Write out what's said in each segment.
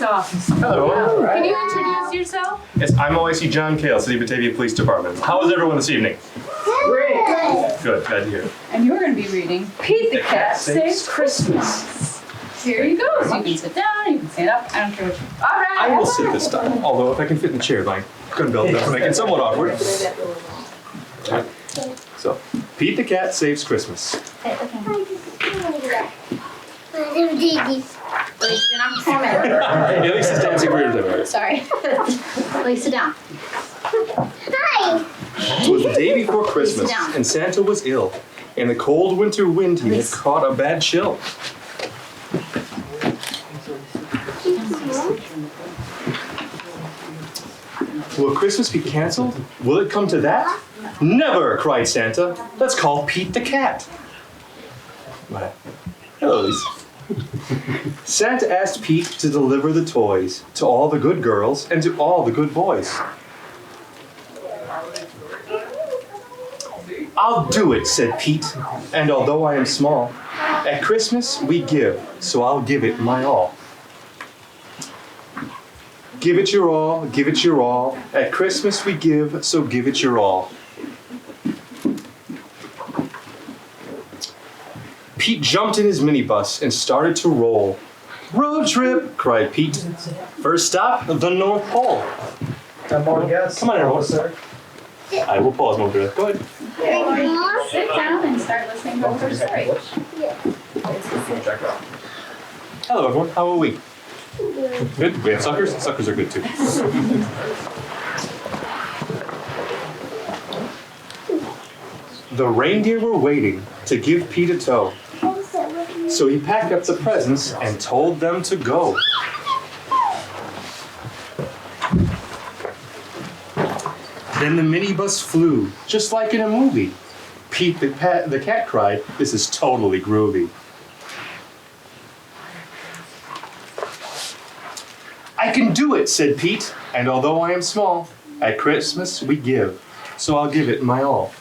office. Hello. Can you introduce yourself? Yes, I'm OIC John Kale, City Batavia Police Department. How is everyone this evening? Great. Good, glad to hear. And you're going to be reading Pete the Cat Saves Christmas. Here you go. So you can sit down, you can stand up. I don't care what you... All right. I will sit this time, although if I can fit in the chair, my gun belt does make it somewhat awkward. So, Pete the Cat Saves Christmas. At least it's dancing weird there. Sorry. Please sit down. Hi. It was the day before Christmas, and Santa was ill. In the cold winter wind, he had caught a bad chill. Will Christmas be canceled? Will it come to that? Never, cried Santa. Let's call Pete the Cat. Hello, Lisa. Santa asked Pete to deliver the toys to all the good girls and to all the good boys. I'll do it, said Pete, and although I am small, at Christmas we give, so I'll give it my all. Give it your all, give it your all, at Christmas we give, so give it your all. Pete jumped in his minibus and started to roll. Road trip, cried Pete. First stop, the North Pole. Come on, guys. Come on, everyone. Sir. I will pause momentarily. Go ahead. Sit down and start listening to her story. Hello, everyone. How are we? Good. We have suckers. Suckers are good too. The reindeer were waiting to give Pete a tow. So he packed up the presents and told them to go. Then the minibus flew, just like in a movie. Pete the cat cried, "This is totally groovy." I can do it, said Pete, and although I am small, at Christmas we give, so I'll give it my all.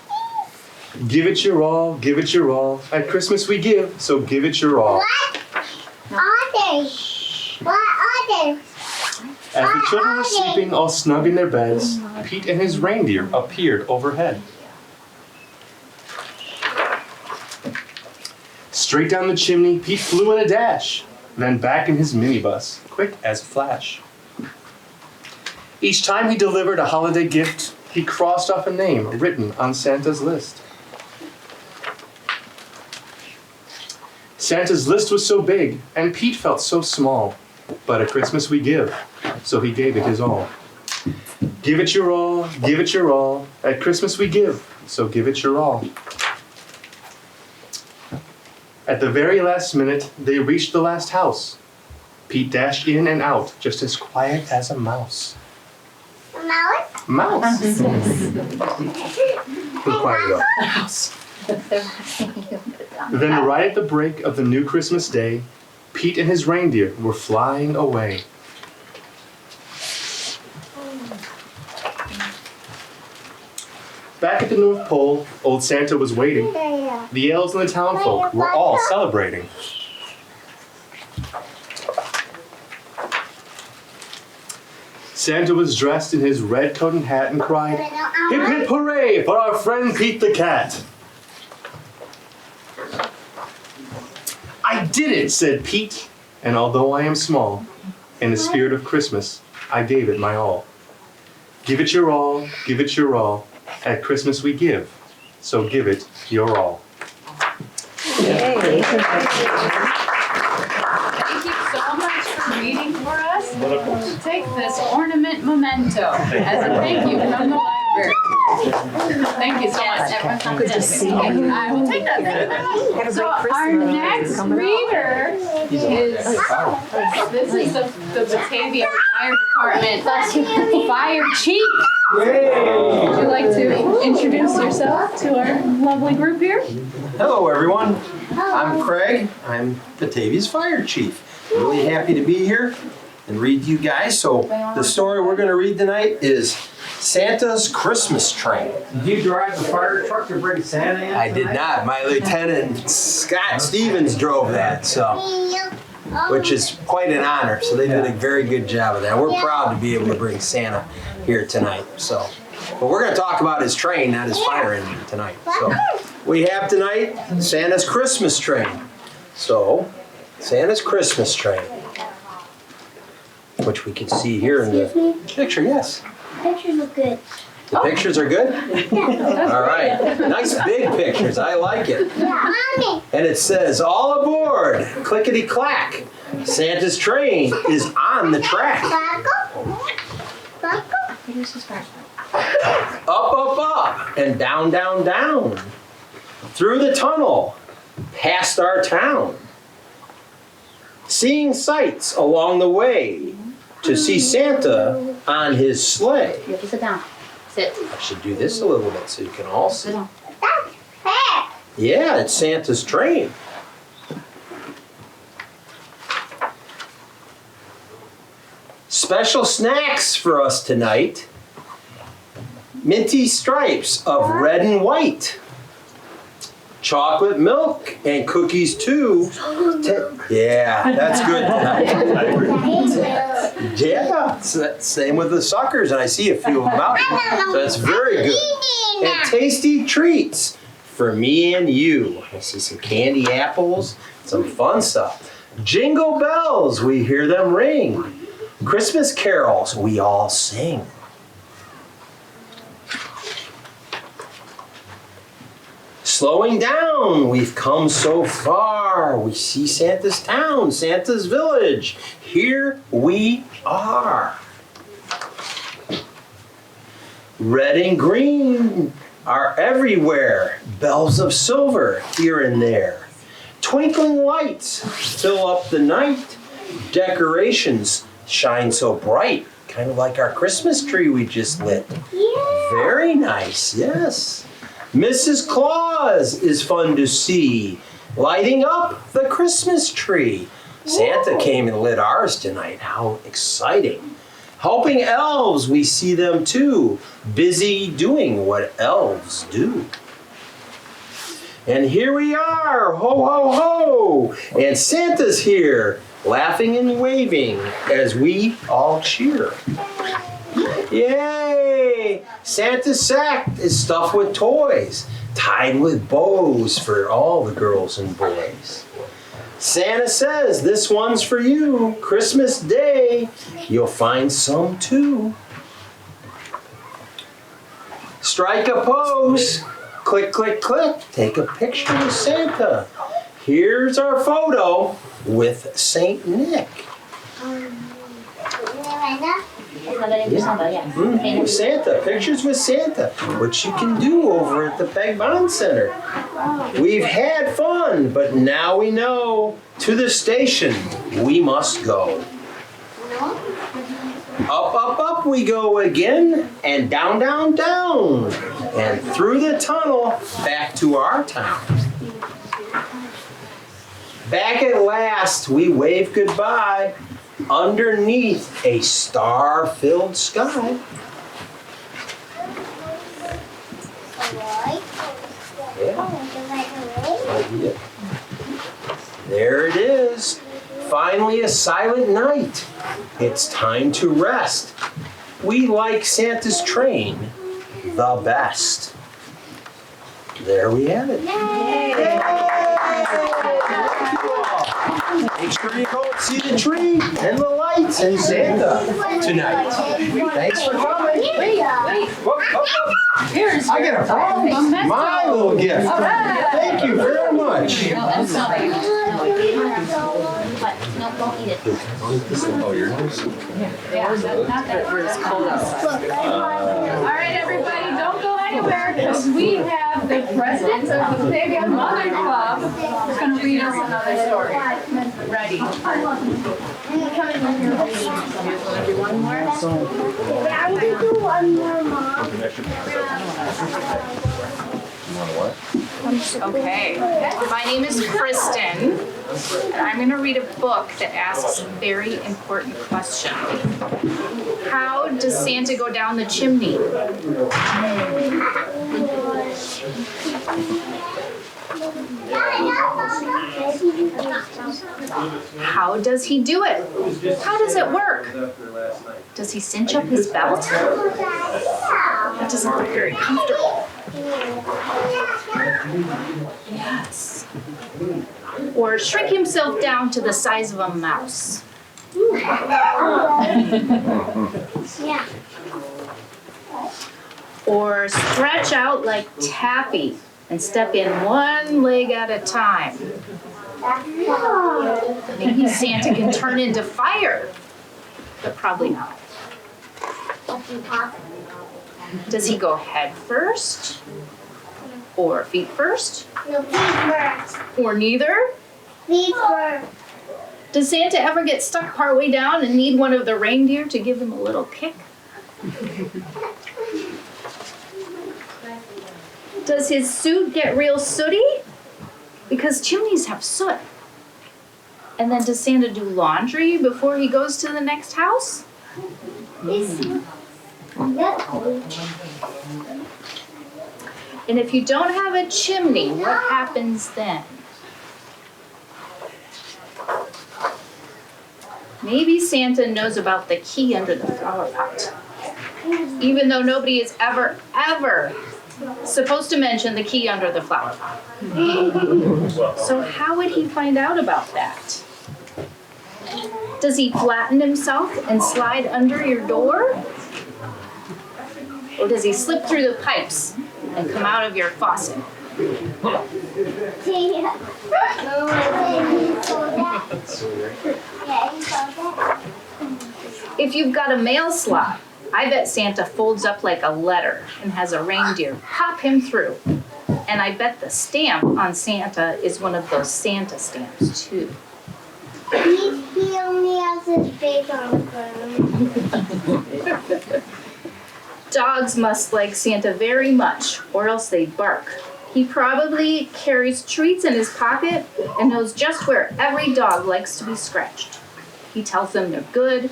Give it your all, give it your all, at Christmas we give, so give it your all. As the children were sleeping all snug in their beds, Pete and his reindeer appeared overhead. Straight down the chimney, Pete flew in a dash, then back in his minibus, quick as a flash. Each time he delivered a holiday gift, he crossed off a name written on Santa's list. Santa's list was so big, and Pete felt so small. But at Christmas we give, so he gave it his all. Give it your all, give it your all. At Christmas we give, so give it your all. At the very last minute, they reached the last house. Pete dashed in and out, just as quiet as a mouse. Mouse? Mouse. Be quiet though. Then right at the break of the new Christmas day, Pete and his reindeer were flying away. Back at the North Pole, old Santa was waiting. The elves and the townfolk were all celebrating. Santa was dressed in his red coat and hat and cried, "Hip hip hooray for our friend Pete the Cat!" I did it, said Pete, and although I am small, in the spirit of Christmas, I gave it my all. Give it your all, give it your all. At Christmas we give, so give it your all. Thank you so much for reading for us. Take this ornament memento as a thank you from the library. Thank you so much. Everyone, good to see you. I will take that. So our next reader is this is the Batavia Fire Department Fire Chief. Would you like to introduce yourself to our lovely group here? Hello, everyone. I'm Craig. I'm Batavia's Fire Chief. Really happy to be here and read to you guys. So the story we're going to read tonight is Santa's Christmas Train. Did you drive the fire truck to bring Santa in? I did not. My Lieutenant Scott Stevens drove that. So which is quite an honor. So they did a very good job of that. We're proud to be able to bring Santa here tonight. So, but we're going to talk about his train, not his fire engine tonight. So we have tonight Santa's Christmas train. So Santa's Christmas train, which we can see here in the picture. Yes. Pictures look good. The pictures are good? All right. Nice big pictures. I like it. Yeah. Mommy. And it says, all aboard, clickety clack. Santa's train is on the track. Up, up, up, and down, down, down. Through the tunnel, past our town. Seeing sights along the way to see Santa on his sleigh. You have to sit down. Sit. I should do this a little bit so you can all see. Sit down. Yeah, it's Santa's train. Special snacks for us tonight. Minty stripes of red and white. Chocolate milk and cookies too. Yeah, that's good tonight. Yeah, same with the suckers, and I see a few of them out here. So that's very good. And tasty treats for me and you. I see some candy apples, some fun stuff. Jingle bells, we hear them ring. Christmas carols, we all sing. Slowing down, we've come so far. We see Santa's town, Santa's village. Here we are. Red and green are everywhere. Bells of silver here and there. Twinkling lights fill up the night. Decorations shine so bright, kind of like our Christmas tree we just lit. Yeah. Very nice, yes. Mrs. Claus is fun to see, lighting up the Christmas tree. Santa came and lit ours tonight. How exciting. Helping elves, we see them too, busy doing what elves do. And here we are, ho, ho, ho, and Santa's here, laughing and waving as we all cheer. Yay! Santa's sack is stuffed with toys, tied with bows for all the girls and boys. Santa says, this one's for you, Christmas Day, you'll find some too. Strike a pose, click, click, click, take a picture with Santa. Here's our photo with Saint Nick. With Santa, pictures with Santa, which you can do over at the Peg Bond Center. We've had fun, but now we know to the station we must go. Up, up, up we go again, and down, down, down, and through the tunnel back to our town. Back at last, we wave goodbye underneath a star-filled sky. Yeah. There it is. Finally a silent night. It's time to rest. We like Santa's train the best. There we have it. Yay! Make sure you go and see the tree and the lights and Santa tonight. Thanks for coming. Wait. Whoop, whoop, whoop. Here's I get a promise. My little gift. All right. Thank you very much. No, that's not it. No, don't eat it. Oh, you're nice. Yeah, that's not that. It's cold outside. All right, everybody, don't go anywhere because we have the president of the Baby and Mother Club who's going to read us another story. Ready? One more? I'm going to do one more, Mom. Okay, my name is Kristen, and I'm going to read a book that asks a very important question. How does Santa go down the chimney? How does he do it? How does it work? Does he cinch up his belt? That doesn't look very comfortable. Yes. Or shrink himself down to the size of a mouse. Yeah. Or stretch out like Taffy and step in one leg at a time. Maybe Santa can turn into fire, but probably not. Does he go head first? Or feet first? No, feet first. Or neither? Feet first. Does Santa ever get stuck partway down and need one of the reindeer to give him a little kick? Does his suit get real sooty? Because chimneys have soot. And then does Santa do laundry before he goes to the next house? And if you don't have a chimney, what happens then? Maybe Santa knows about the key under the flower pot. Even though nobody is ever supposed to mention the key under the flower pot. So how would he find out about that? Does he flatten himself and slide under your door? Or does he slip through the pipes and come out of your faucet? If you've got a mail slot, I bet Santa folds up like a letter and has a reindeer pop him through. And I bet the stamp on Santa is one of those Santa stamps too. He only has his face on firm. Dogs must like Santa very much, or else they bark. He probably carries treats in his pocket and knows just where every dog likes to be scratched. He tells them they're good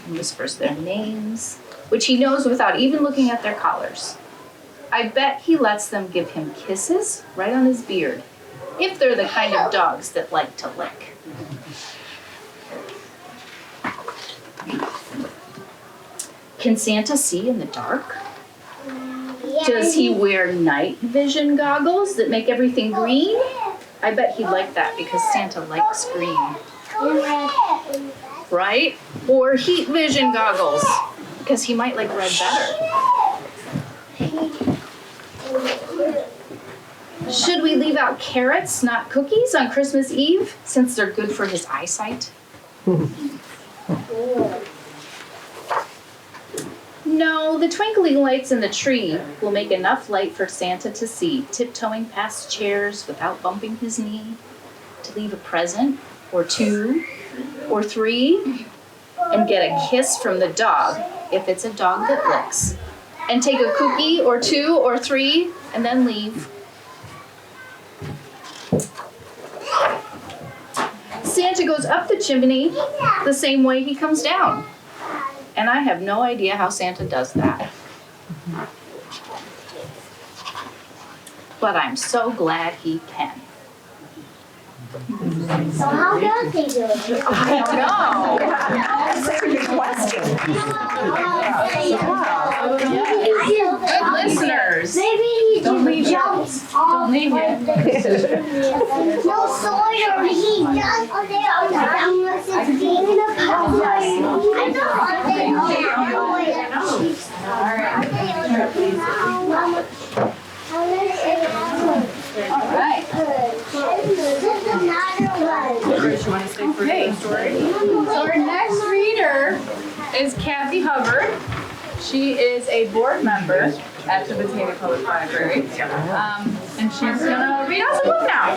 and whispers their names, which he knows without even looking at their collars. I bet he lets them give him kisses right on his beard, if they're the kind of dogs that like to lick. Can Santa see in the dark? Does he wear night vision goggles that make everything green? I bet he'd like that because Santa likes green. Right? Or heat vision goggles because he might like red better. Should we leave out carrots, not cookies, on Christmas Eve since they're good for his eyesight? No, the twinkling lights in the tree will make enough light for Santa to see, tiptoeing past chairs without bumping his knee, to leave a present, or two, or three, and get a kiss from the dog, if it's a dog that licks, and take a cookie, or two, or three, and then leave. Santa goes up the chimney the same way he comes down. And I have no idea how Santa does that. But I'm so glad he can. So how does he do it? I don't know. That's a good question. Good listeners. Maybe he jumps off. Don't leave yet. No Sawyer, he does unless it's being in a puzzle. I All right. Okay. So our next reader is Kathy Hubbard. She is a board member at the Batavia Public Library. And she's gonna read us a book now.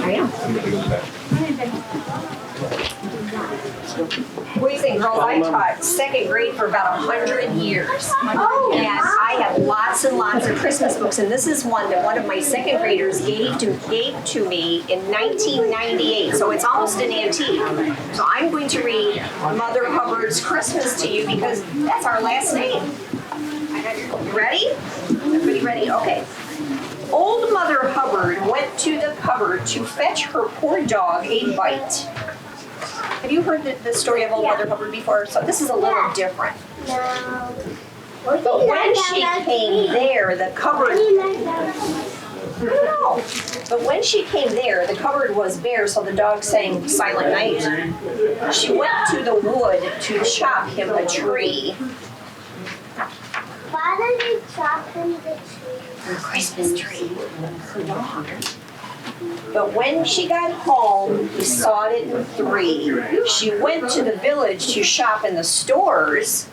What do you think, girls? I taught second grade for about 100 years. Oh, And I have lots and lots of Christmas books, and this is one that one of my second graders gave to me in 1998. So it's almost an antique. So I'm going to read Mother Hubbard's Christmas to you because that's our last name. You ready? Everybody ready? Okay. Old Mother Hubbard went to the cupboard to fetch her poor dog a bite. Have you heard the story of Old Mother Hubbard before? So this is a little different. No. But when she came there, the cupboard... No. But when she came there, the cupboard was bare, so the dog sang Silent Night. She went to the wood to chop him a tree. Why did they chop him the tree? A Christmas tree. But when she got home, he sawed it in three. She went to the village to shop in the stores.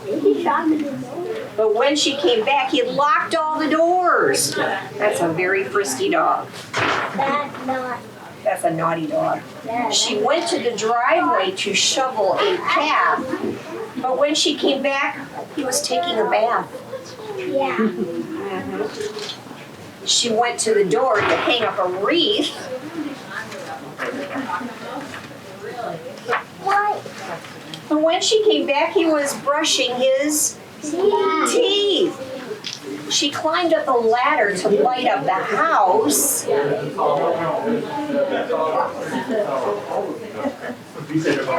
He shot him in the door. But when she came back, he locked all the doors. That's a very frisky dog. That's a naughty dog. She went to the driveway to shovel a path. But when she came back, he was taking a bath. Yeah. She went to the door to hang up a wreath. What? But when she came back, he was brushing his teeth. She climbed up a ladder to light up the house. I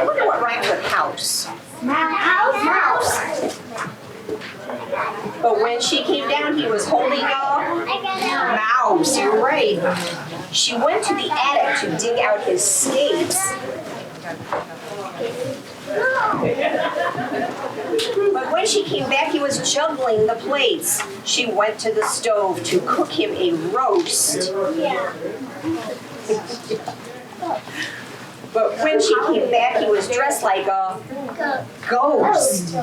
wonder what rhymes with house. Mouse. But when she came down, he was holding a mouse. You're right. She went to the attic to dig out his skates. But when she came back, he was juggling the plates. She went to the stove to cook him a roast. Yeah. But when she came back, he was dressed like a ghost.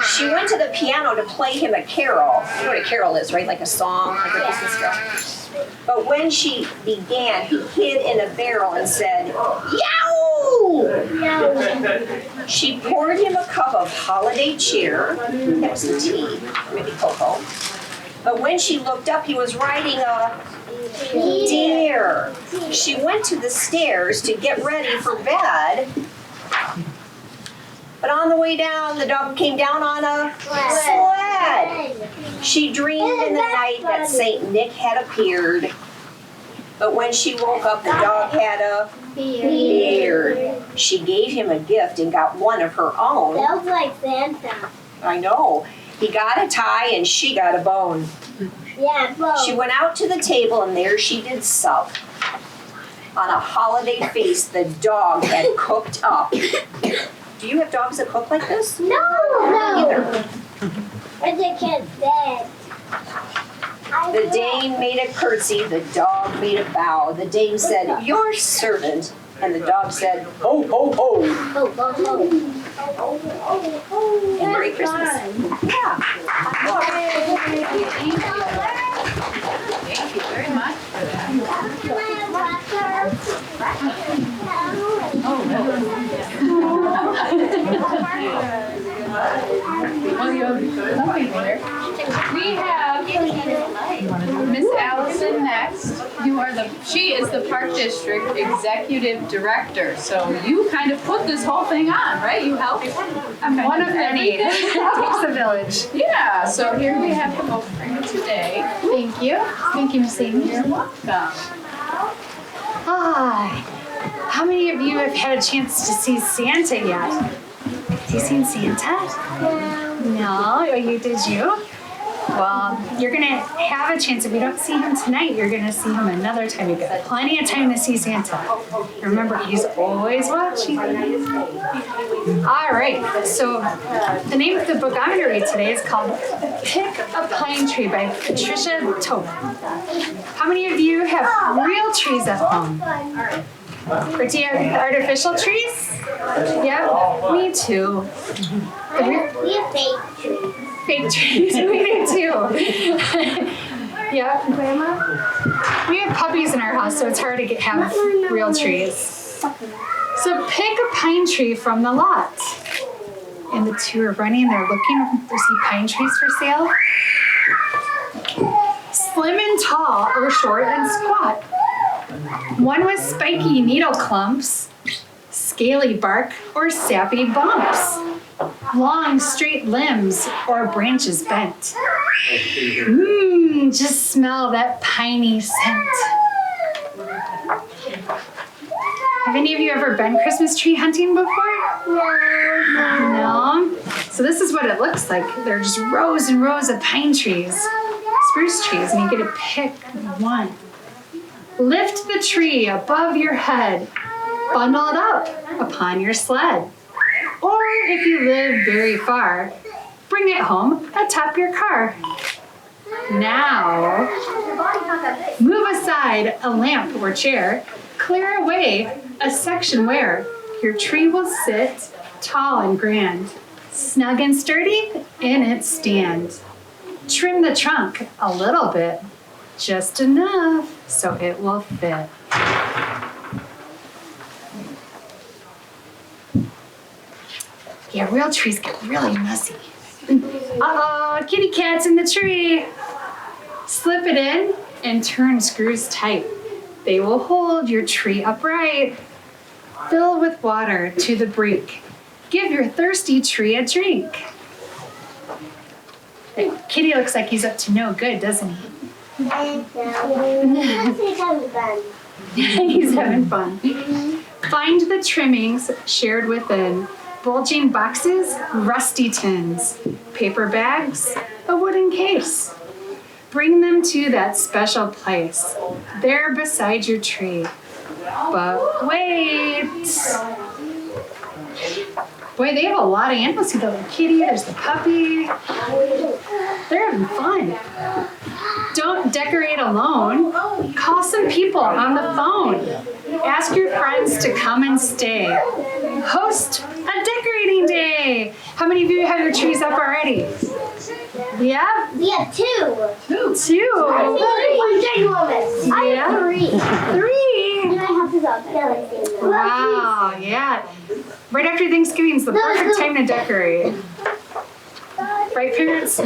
She went to the piano to play him a carol. You know what a carol is, right? Like a song, like a Christmas carol. But when she began, he hid in a barrel and said, "Yow!" She poured him a cup of holiday cheer. That was the tea, maybe cocoa. But when she looked up, he was riding a deer. She went to the stairs to get ready for bed. But on the way down, the dog came down on a sled. She dreamed in the night that Saint Nick had appeared. But when she woke up, the dog had a beard. She gave him a gift and got one of her own. Sounds like Santa. I know. He got a tie and she got a bone. Yeah, both. She went out to the table and there she did sup. On a holiday feast, the dog had cooked up. Do you have dogs that cook like this? No. Either. But they can't dead. The dame made a curtsy, the dog made a bow. The dame said, "Your servant." And the dog said, "Ho, ho, ho." Merry Christmas. Yeah. Thank you very much for that. Well, you have something there. We have Miss Allison next. She is the Park District Executive Director. So you kind of put this whole thing on, right? You helped. I'm one of many. It takes a village. Yeah, so here we have the book for you today. Thank you. Thank you, Miss Amy. You're welcome. Hi. How many of you have had a chance to see Santa yet? Have you seen Santa? No. Did you? Well, you're going to have a chance. If you don't see him tonight, you're going to see him another time. You've got plenty of time to see Santa. Remember, he's always watching. All right. So the name of the book I'm going to read today is called Pick a Pine Tree by Patricia Tope. How many of you have real trees at home? Or do you have artificial trees? Yeah, me too. We have fake trees. Fake trees, we do too. Yeah, Grandma? We have puppies in our house, so it's hard to have real trees. So pick a pine tree from the lot. And the two are running, they're looking to see pine trees for sale. Slim and tall, or short and squat. One with spiky needle clumps, scaly bark, or sappy bumps. Long, straight limbs, or branches bent. can just smell that piney scent. Have any of you ever been Christmas tree hunting before? No? So this is what it looks like. There are just rows and rows of pine trees, spruce trees, and you get to pick one. Lift the tree above your head. Bundle it up upon your sled. Or if you live very far, bring it home atop your car. Now, move aside a lamp or chair. Clear away a section where your tree will sit tall and grand, snug and sturdy in its stand. Trim the trunk a little bit, just enough so it will fit. Yeah, real trees get really messy. Uh-oh, kitty cat's in the tree. Slip it in and turn screws tight. They will hold your tree upright. Fill with water to the brink. Give your thirsty tree a drink. That kitty looks like he's up to no good, doesn't he? He's having fun. Find the trimmings shared within. Bulging boxes, rusty tins, paper bags, a wooden case. Bring them to that special place, there beside your tree. But wait. Boy, they have a lot of animals. See the little kitty, there's the puppy. They're having fun. Don't decorate alone. Call some people on the phone. Ask your friends to come and stay. Host a decorating day. How many of you have your trees up already? Yeah? We have two. Two? Ginormous. I have three. Three? And I have to go. Wow, yeah. Right after Thanksgiving is the perfect time to decorate. Right, parents?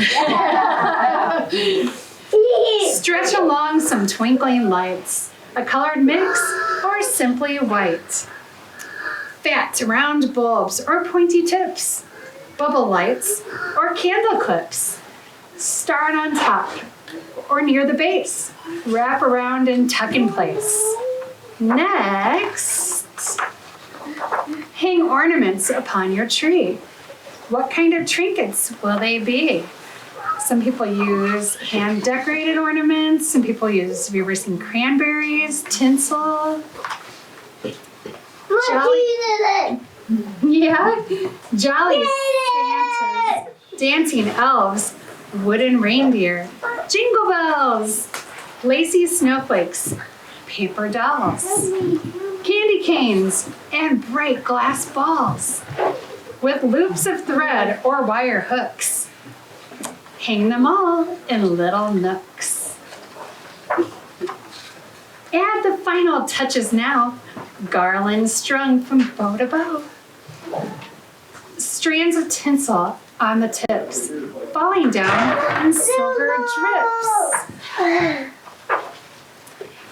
Stretch along some twinkling lights, a colored mix, or simply white. Fat, round bulbs or pointy tips, bubble lights or candle clips. Start on top or near the base. Wrap around and tuck in place. Next, hang ornaments upon your tree. What kind of trinkets will they be? Some people use hand-decorated ornaments. Some people use, have you ever seen cranberries, tinsel? Yeah? Jolly Santas, dancing elves, wooden reindeer, jingle bells, lacy snowflakes, paper dolls, candy canes, and bright glass balls with loops of thread or wire hooks. Hang them all in little nooks. Add the final touches now. Garlands strung from bow to bow. Strands of tinsel on the tips, falling down in silver drips.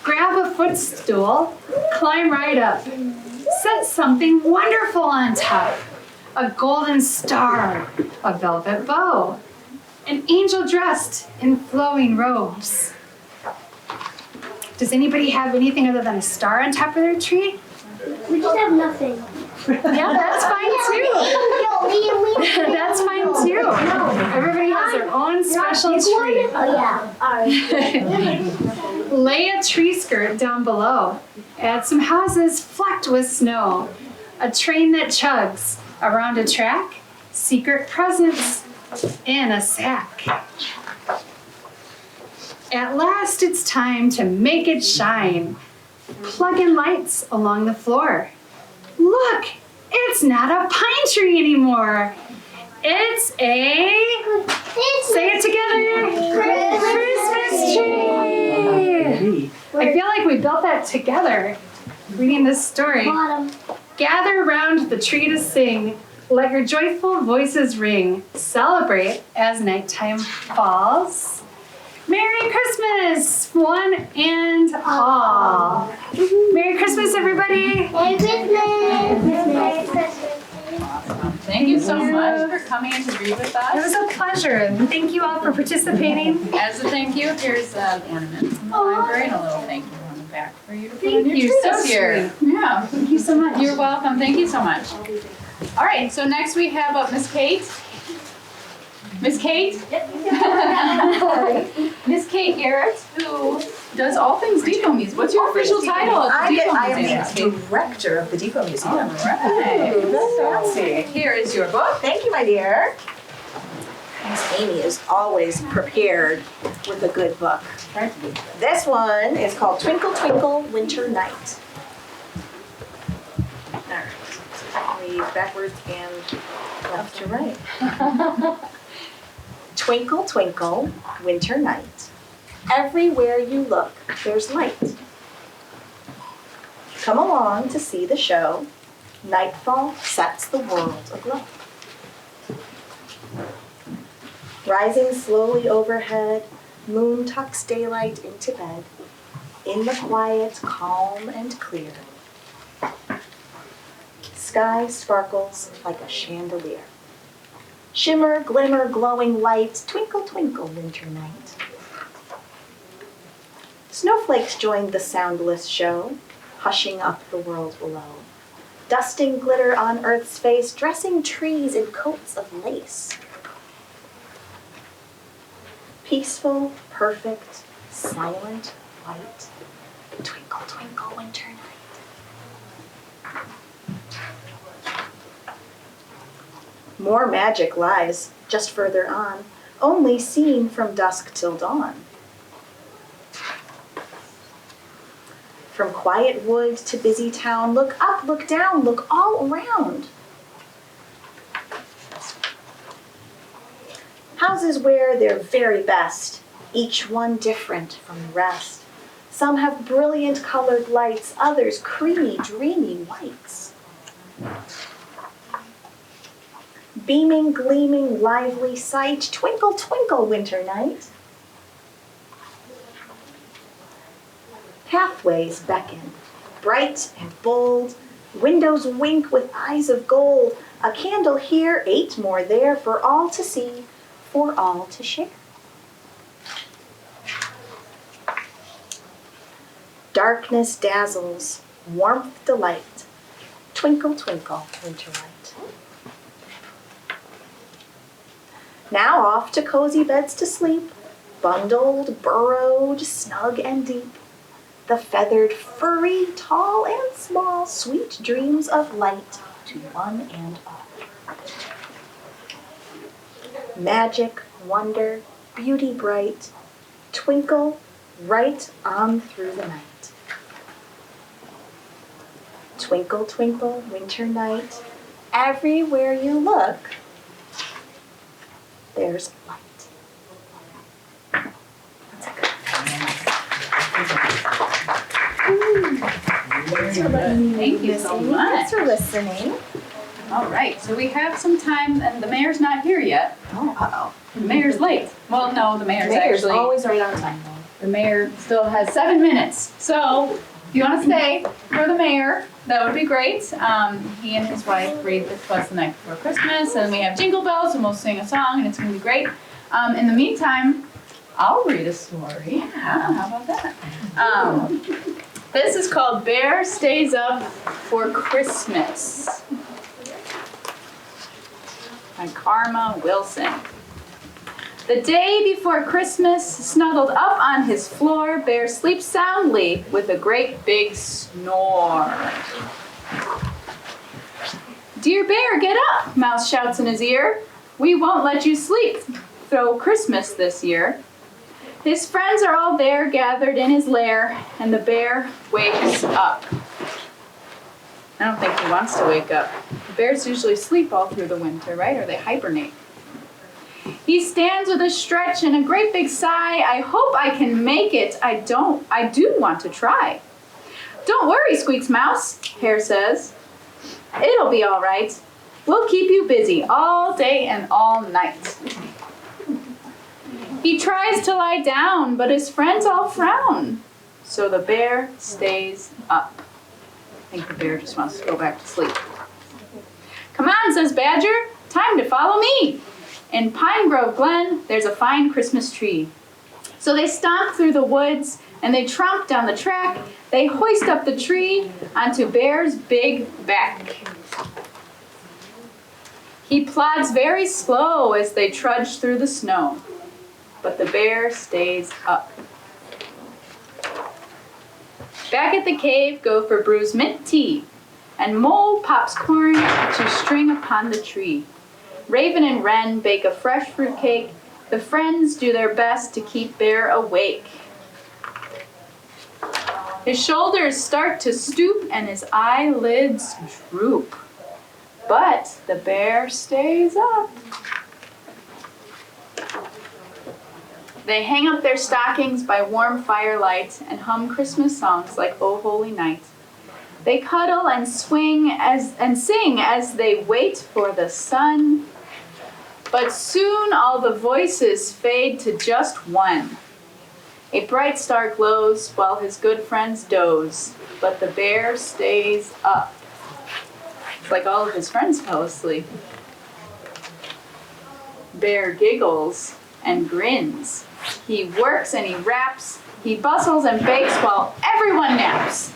Grab a footstool, climb right up. Set something wonderful on top. A golden star, a velvet bow, an angel dressed in flowing robes. Does anybody have anything other than a star on top of their tree? We just have nothing. Yeah, that's fine too. That's fine too. Everybody has their own special tree. Oh yeah. All right. Lay a tree skirt down below. Add some houses flecked with snow. A train that chugs around a track. Secret presents in a sack. At last it's time to make it shine. Plug in lights along the floor. Look, it's not a pine tree anymore. It's a, say it together, Christmas tree. I feel like we built that together, reading this story. Gather round the tree to sing. Let your joyful voices ring. Celebrate as nighttime falls. Merry Christmas, one and all. Merry Christmas, everybody. Merry Christmas. Merry Christmas. Thank you so much for coming to read with It was us. a pleasure, and thank you all for participating. As a thank you, here's an ornament from the library and a little thank you on the back for you to put on Thank your you, tree so this year. Yeah. Thank you so much. You're welcome. Thank you so much. All right, so next we have up Miss Kate. Miss Kate? Miss Kate Garrett, who does all things Depot Museum. What's your official title at the Depot I am Museum? the director of the Depot Museum. All right. That's fancy. Here is your book. Thank you, my dear. Miss Amy is always prepared with a good book. This one is called Twinkle Twinkle Winter Night. All right, so I can read backwards and left to right. Twinkle Twinkle Winter Night. Everywhere you look, there's light. Come along to see the show. Nightfall sets the world aglow. Rising slowly overhead, moon tucks daylight into bed. In the quiet, calm and clear. Sky sparkles like a chandelier. Shimmer, glimmer, glowing light, twinkle, twinkle, winter night. Snowflakes join the soundless show, hushing up the world below. Dusting glitter on earth's face, dressing trees in coats of lace. Peaceful, perfect, silent, white, twinkle, twinkle, winter night. More magic lies just further on, only seen from dusk till dawn. From quiet wood to busy town, look up, look down, look all around. Houses wear their very best, each one different from the rest. Some have brilliant colored lights, others creamy, dreamy whites. Beaming, gleaming, lively sight, twinkle, twinkle, winter night. Pathways beckon, bright and bold, windows wink with eyes of gold, a candle here, 8 more there, for all to see, for all to share. Darkness dazzles, warmth delight, twinkle, twinkle, winter light. Now off to cozy beds to sleep, bundled, burrowed, snug and deep. The feathered, furry, tall and small, sweet dreams of light to one and all. Magic, wonder, beauty bright, twinkle right on through the night. Twinkle, twinkle, winter night, everywhere you look, there's light. Thank you so much. Thanks for listening. All right, so we have some time, and the mayor's not here yet. Oh, uh-oh. The mayor's late. Well, no, the mayor's actually. always right on time. The mayor still has 7 minutes. So if you want to stay for the mayor, that would be great. He and his wife read this to us the night before Christmas, and we have jingle bells, and we'll sing a song, and it's going to be great. In the meantime, I'll read a story. Yeah, how about that? This is called Bear Stays Up for Christmas by Karma Wilson. The day before Christmas, snuggled up on his floor, Bear sleeps soundly with a great big snore. Dear Bear, get up, Mouse shouts in his ear. We won't let you sleep through Christmas this year. His friends are all there, gathered in his lair, and the bear wakes up. I don't think he wants to wake up. Bears usually sleep all through the winter, right? Or they hibernate. He stands with a stretch and a great big sigh. I hope I can make it. I do want to try. Don't worry, squeaks Mouse, Hare says. It'll be all right. We'll keep you busy all day and all night. He tries to lie down, but his friends all frown. So the bear stays up. I think the bear just wants to go back to sleep. "Come on," says Badger, "time to follow me." In Pine Grove Glen, there's a fine Christmas tree. So they stomp through the woods and they tromp down the track. They hoist up the tree onto Bear's big back. He plods very slow as they trudge through the snow, but the bear stays up. Back at the cave, Gopher brews mint tea, and Mole pops corn to string upon the tree. Raven and Wren bake a fresh fruit cake. The friends do their best to keep Bear awake. His shoulders start to stoop and his eyelids droop. But the bear stays up. They hang up their stockings by warm firelight and hum Christmas songs like "O Holy Night." They cuddle and swing and sing as they wait for the sun. But soon all the voices fade to just one. A bright star glows while his good friends doze, but the bear stays up. It's like all of his friends fell asleep. Bear giggles and grins. He works and he raps. He bustles and bakes while everyone naps.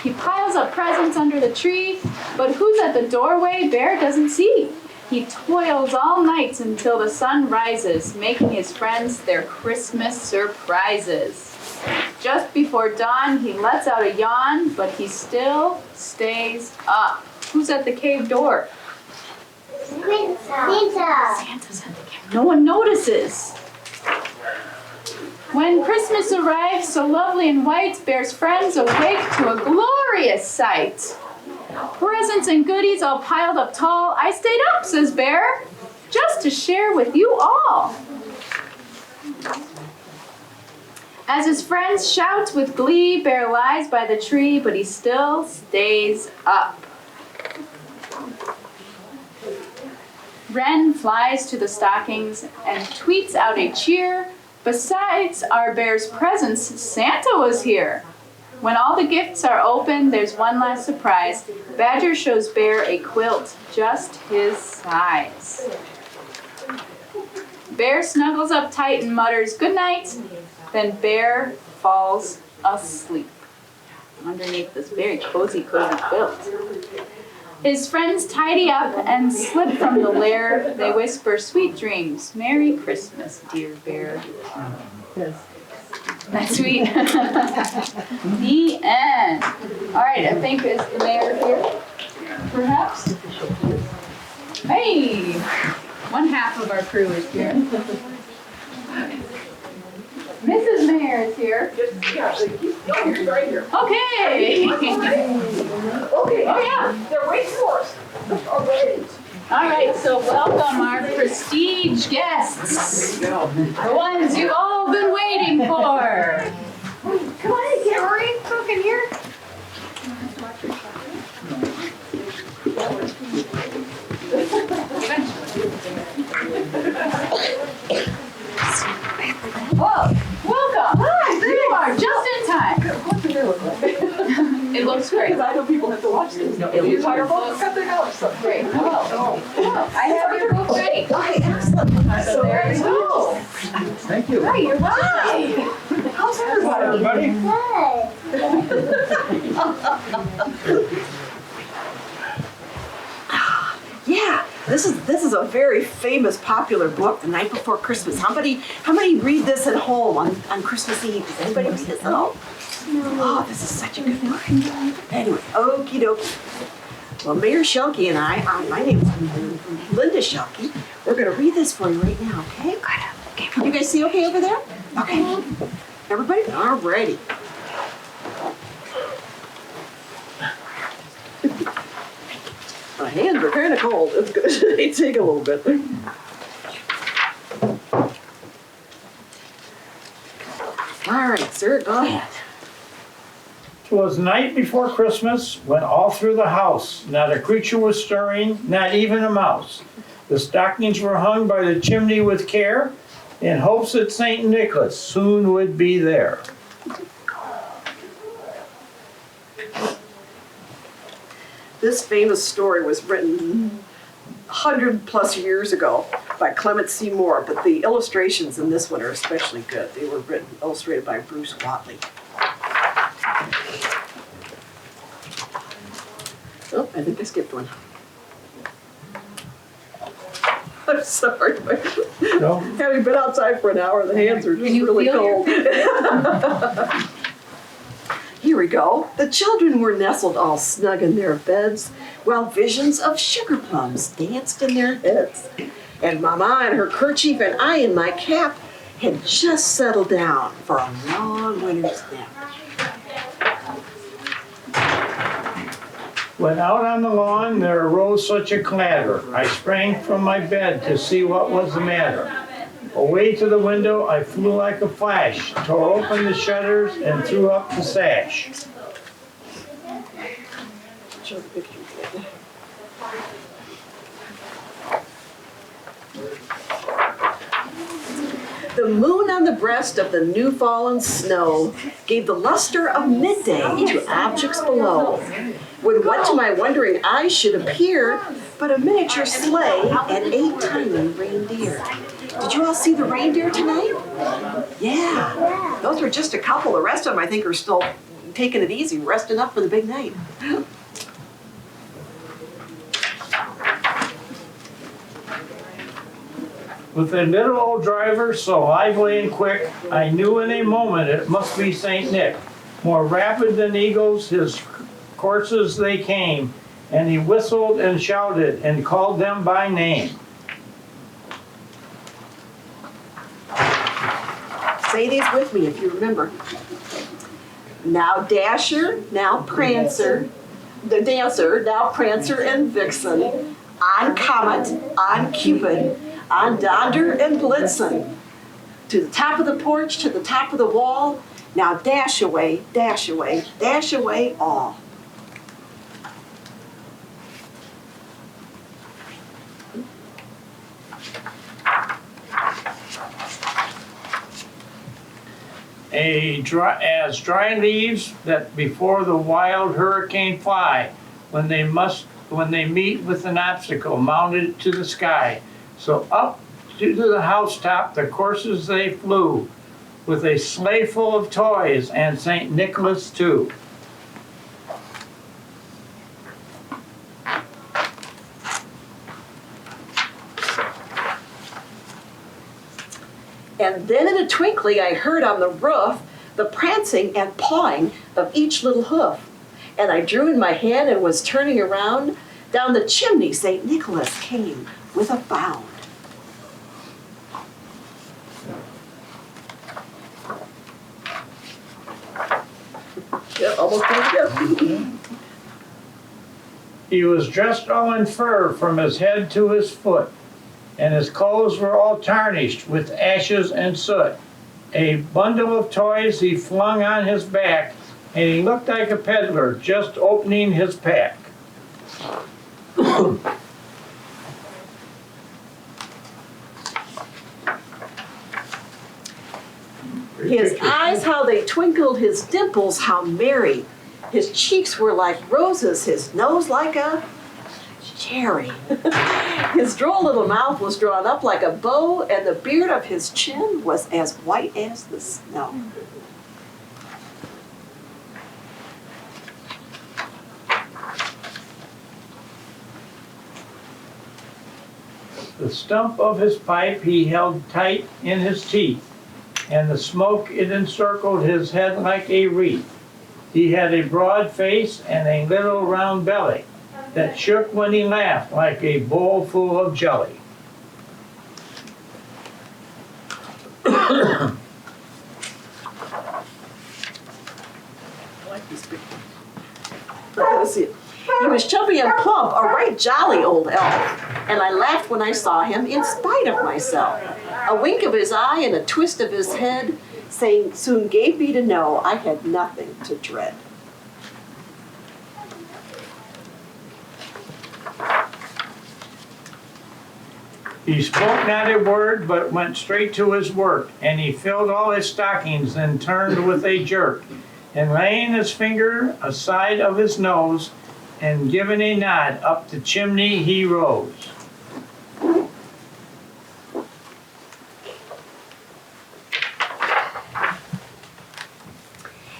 He piles up presents under the tree, but who's at the doorway Bear doesn't see. He toils all night until the sun rises, making his friends their Christmas surprises. Just before dawn, he lets out a yawn, but he still stays up. Who's at the cave door? Santa. Santa's at the cave. No one notices. When Christmas arrives, so lovely and white, Bear's friends awake to a glorious sight. Presents and goodies all piled up tall. I stayed up, says Bear, just to share with you all. As his friends shout with glee, Bear lies by the tree, but he still stays up. Wren flies to the stockings and tweets out a cheer. Besides our Bear's presents, Santa was here. When all the gifts are open, there's one last surprise. Badger shows Bear a quilt just his size. Bear snuggles up tight and mutters, "Good night." Then Bear falls asleep underneath this very cozy quilt. His friends tidy up and slip from the lair. They whisper, "Sweet dreams. Merry Christmas, dear Bear." That's sweet. The end. All right, I think is the mayor here, perhaps? Hey, one half of our crew is here. Mrs. Mayor is here. Right here. Okay. Okay. Oh yeah. They're waiting for us. Already. All right, so welcome our prestige guests. The ones you've all been waiting for. Come on, get right back in here. Whoa, welcome. Hi, there you are, just in time. What do they look like? It looks great. Because I know people have to watch this. The entire book got their house. Great. Hello. I have your book ready. Okay, excellent. So there you go. Thank you. Hi, you're welcome. How's everybody? Yeah, this is a very famous, popular book, The Night Before Christmas. How many read this at home on Christmas Eve? Does anybody read this at home? Oh, this is such a good book. Anyway, okie dokie. Well, Mayor Shulky and I, my name is Linda Shulky. We're going to read this for you right now, okay? Okay. Can you guys see okay over there? Okay. Everybody? All righty. My hands are kind of cold. It's good. They take a little bit. All right, sir, go ahead. 'Twas night before Christmas, when all through the house not a creature was stirring, not even a mouse. The stockings were hung by the chimney with care, in hopes that St. Nicholas soon would be there. This famous story was written 100+ years ago by Clement C. Moore, but the illustrations in this one are especially good. They were illustrated by Bruce Watley. Oh, I think I skipped one. I'm sorry. No? Having been outside for an hour, the hands are just really cold. Here we go. The children were nestled all snug in their beds, while visions of sugar plums danced in their heads. And Mama in her kerchief and I in my cap had just settled down for a long winter's nap. When out on the lawn there arose such a clatter, I sprang from my bed to see what was the matter. Away to the window I flew like a flash, tore open the shutters and threw up the sash. Show the picture again. The moon on the breast of the new fallen snow gave the luster of midday to objects below. When what to my wondering eyes should appear but a miniature sleigh and 8 tiny reindeer. Did you all see the reindeer tonight? Yeah, those were just a couple. The rest of them I think are still taking it easy, resting up for the big night. With a little old driver so lively and quick, I knew in a moment it must be Saint Nick. More rapid than eagles, his courses they came, and he whistled and shouted and called them by name. Say these with me if you remember. Now Dasher, now Prancer, the Dancer, now Prancer and Vixen, on Comet, on Cupid, on Donder and Blitzen. To the top of the porch, to the top of the wall, now dash away, dash away, dash away all. As dry leaves that before the wild hurricane fly, when they meet with an obstacle mounted to the sky. So up to the housetop the coursers they flew, with a sleigh full of toys and St. Nicholas too. And then in a twinkling I heard on the roof the prancing and pawing of each little hoof. And I drew in my hand and was turning around. Down the chimney St. Nicholas came with a bound. Yeah, almost together. He was dressed all in fur from his head to his foot, and his clothes were all tarnished with ashes and soot. A bundle of toys he flung on his back, and he looked like a peddler just opening his pack. His eyes, how they twinkled, his dimples, how merry. His cheeks were like roses, his nose like a cherry. His droll little mouth was drawn up like a bow, and the beard of his chin was as white as the snow. The stump of his pipe he held tight in his teeth, and the smoke it encircled his head like a wreath. He had a broad face and a little round belly that shook when he laughed like a bowl full of jelly. I like this picture. Let's see it. He was chubby and plump, a right jolly old elf, and I laughed when I saw him in spite of myself. A wink of his eye and a twist of his head saying soon gave me to know I had nothing to dread. He spoke not a word, but went straight to his work, and he filled all his stockings, then turned with a jerk, and laying his finger aside of his nose, and giving a nod, up the chimney he rose.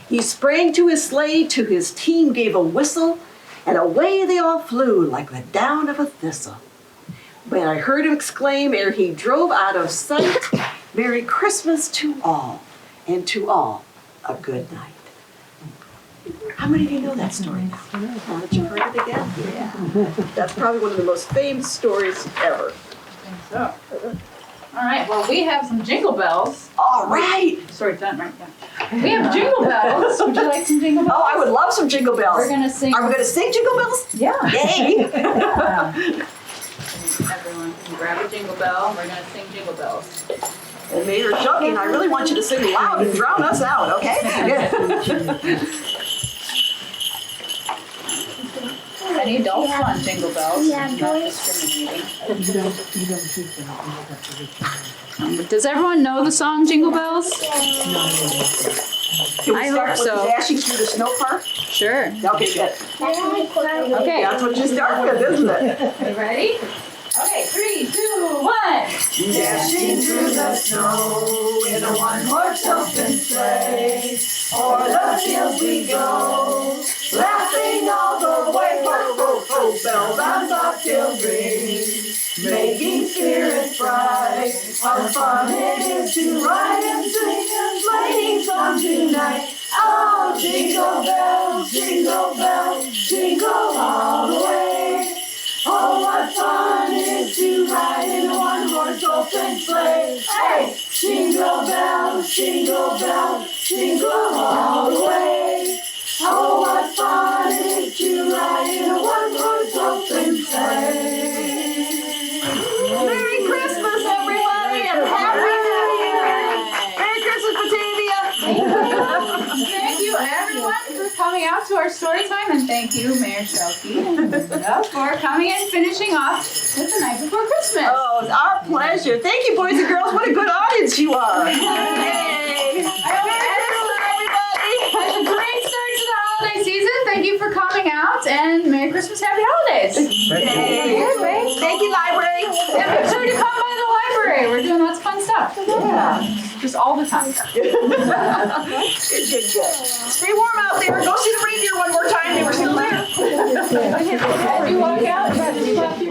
He sprang to his sleigh, to his team gave a whistle, and away they all flew like the down of a thistle. When I heard him exclaim ere he drove out of sight, Merry Christmas to all, and to all a good night. How many of you know that story now? Now that you've heard it again? Yeah. That's probably one of the most famous stories ever. So. All right, well, we have some jingle bells. All right. Story's done, right? Yeah. We have jingle bells. Would you like some jingle bells? Oh, I would love some jingle bells. We're gonna sing. Are we gonna sing jingle bells? Yeah. Yay! Everyone can grab a jingle bell. We're gonna sing jingle bells. And Mayor Shucky and I really want you to sing loud and drown us out, okay? Any adults want jingle bells? Yeah, Not discriminating. Does everyone know the song Jingle Bells? Can we I start hope with so. dashing through the snow part? Sure. Okay, good. Okay. That's what you start with, isn't it? You ready? Okay, 3, 2, 1. Dashing through the snow in a one-horse open sleigh, o'er the fields we go, laughing all the way. Ho, ho, ho, bells on bobtail ring, making spirits bright. How fun it is to ride and sing a sleighing song tonight. Oh, jingle bells, jingle all the way. Oh, what fun it is to ride in a one-horse open sleigh. Hey! Jingle bells, jingle all the way. Oh, what fun it is to ride in a one-horse open sleigh. Merry Christmas, everybody, and Happy New Year! Merry Christmas, Batavia! Thank you, everyone, for coming out to our story time, and thank you, Mayor Shelkey and Linda, for coming and finishing off with the night before Christmas. Oh, it's our pleasure. Thank you, boys and girls. What a good audience you are. Yay! I hope everyone has a great start to the holiday season. Thank you for coming out, and Merry Christmas, Happy Holidays. Yay. Thank you, library. And make sure to come by the library. We're doing lots of fun stuff. Yeah. Just all the time. Good. Stay warm out there. Go see the reindeer one more time. They were still there. As you walk out, you have to